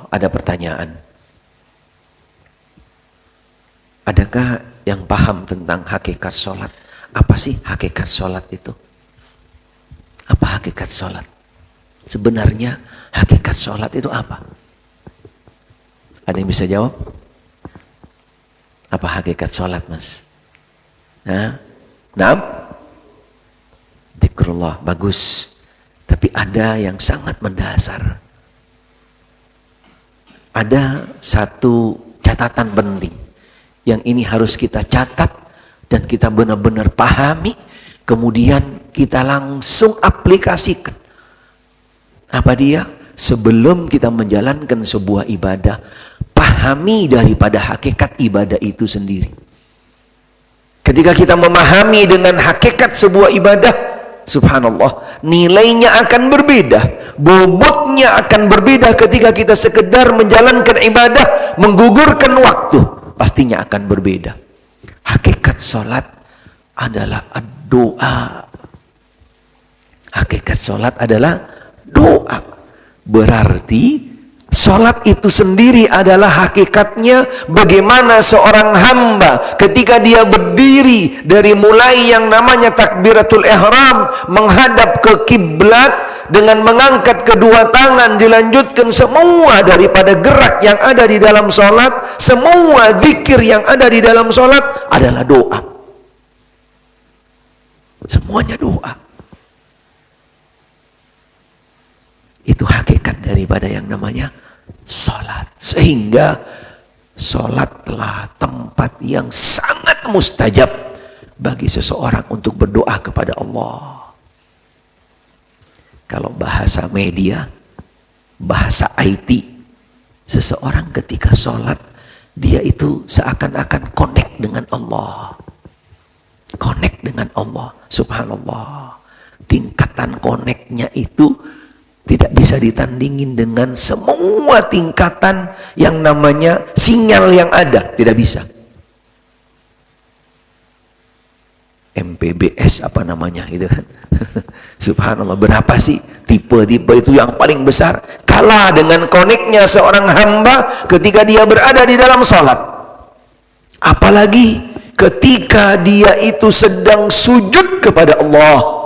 ada pertanyaan. Adakah yang paham tentang hakikat sholat? Apa sih hakikat sholat itu? Apa hakikat sholat? Sebenarnya hakikat sholat itu apa? Ada yang bisa jawab? Apa hakikat sholat, Mas? Nah, zikrullah, bagus. Tapi ada yang sangat mendasar. Ada satu catatan penting. Yang ini harus kita catat dan kita benar-benar pahami. Kemudian kita langsung aplikasikan. Apa dia? Sebelum kita menjalankan sebuah ibadah, pahami daripada hakikat ibadah itu sendiri. Ketika kita memahami dengan hakikat sebuah ibadah, subhanallah, nilainya akan berbeda, bobotnya akan berbeda ketika kita sekedar menjalankan ibadah, menggugurkan waktu, pastinya akan berbeda. Hakikat sholat adalah doa. Hakikat sholat adalah doa. Berarti sholat itu sendiri adalah hakikatnya bagaimana seorang hamba ketika dia berdiri dari mulai yang namanya takbiratul ihram menghadap ke kiblat dengan mengangkat kedua tangan, dilanjutkan semua daripada gerak yang ada di dalam sholat, semua zikir yang ada di dalam sholat adalah doa. Semuanya doa. Itu hakikat daripada yang namanya sholat. Sehingga sholat telah tempat yang sangat mustajab bagi seseorang untuk berdoa kepada Allah. Kalau bahasa media, bahasa IT, seseorang ketika sholat, dia itu seakan-akan connect dengan Allah. Connect dengan Allah, subhanallah. Tingkatan connect-nya itu tidak bisa ditandingin dengan semua tingkatan yang namanya sinyal yang ada. Tidak bisa. MPBS apa namanya gitu kan. Subhanallah, berapa sih tipe-tipe itu yang paling besar? Kalah dengan koneknya seorang hamba ketika dia berada di dalam sholat. Apalagi ketika dia itu sedang sujud kepada Allah.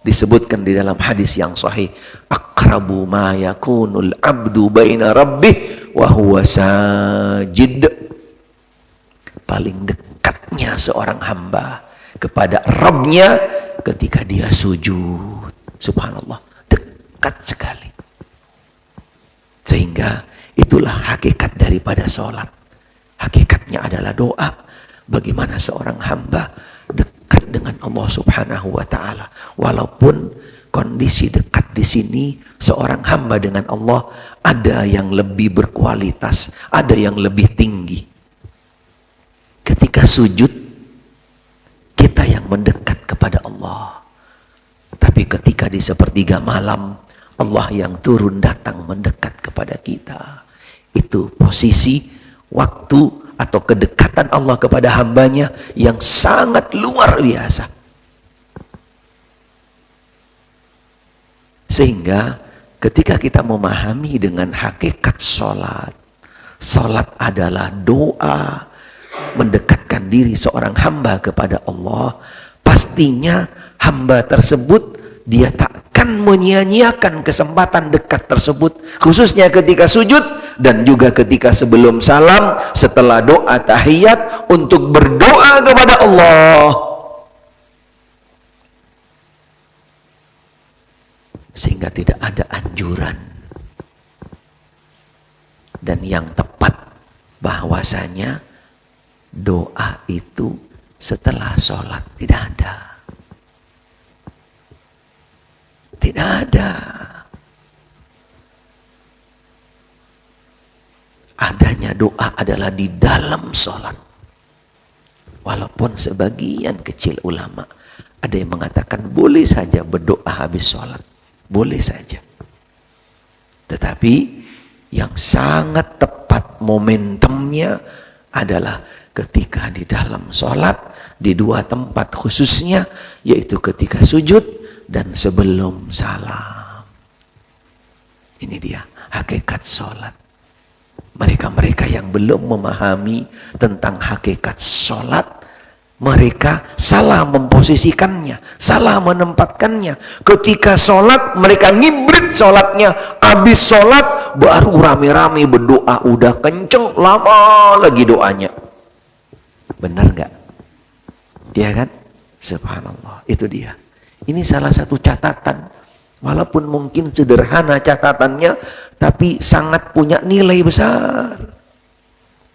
Disebutkan di dalam hadis yang sahih, aqrabu ma yakunul abdu baina rabbih wa huwa sajid. Paling dekatnya seorang hamba kepada Rabbnya ketika dia sujud. Subhanallah, dekat sekali. Sehingga itulah hakikat daripada sholat. Hakikatnya adalah doa. Bagaimana seorang hamba dekat dengan Allah subhanahu wa ta'ala. Walaupun kondisi dekat di sini, seorang hamba dengan Allah ada yang lebih berkualitas, ada yang lebih tinggi. Ketika sujud, kita yang mendekat kepada Allah. Tapi ketika di sepertiga malam, Allah yang turun datang mendekat kepada kita. Itu posisi, waktu, atau kedekatan Allah kepada hambanya yang sangat luar biasa. Sehingga ketika kita memahami dengan hakikat sholat, sholat adalah doa, mendekatkan diri seorang hamba kepada Allah, pastinya hamba tersebut dia takkan menyia-nyiakan kesempatan dekat tersebut, khususnya ketika sujud dan juga ketika sebelum salam, setelah doa tahiyat untuk berdoa kepada Allah. Sehingga tidak ada anjuran dan yang tepat bahwasanya doa itu setelah sholat tidak ada. Tidak ada. Adanya doa adalah di dalam sholat. Walaupun sebagian kecil ulama ada yang mengatakan boleh saja berdoa habis sholat. Boleh saja. Tetapi yang sangat tepat momentumnya adalah ketika di dalam sholat, di dua tempat khususnya, yaitu ketika sujud dan sebelum salam. Ini dia hakikat sholat. Mereka-mereka yang belum memahami tentang hakikat sholat, mereka salah memposisikannya, salah menempatkannya. Ketika sholat, mereka ngibrit sholatnya. Habis sholat, baru rame-rame berdoa. Udah kenceng, lama lagi doanya. Benar nggak? Dia kan? Subhanallah, itu dia. Ini salah satu catatan. Walaupun mungkin sederhana catatannya, tapi sangat punya nilai besar.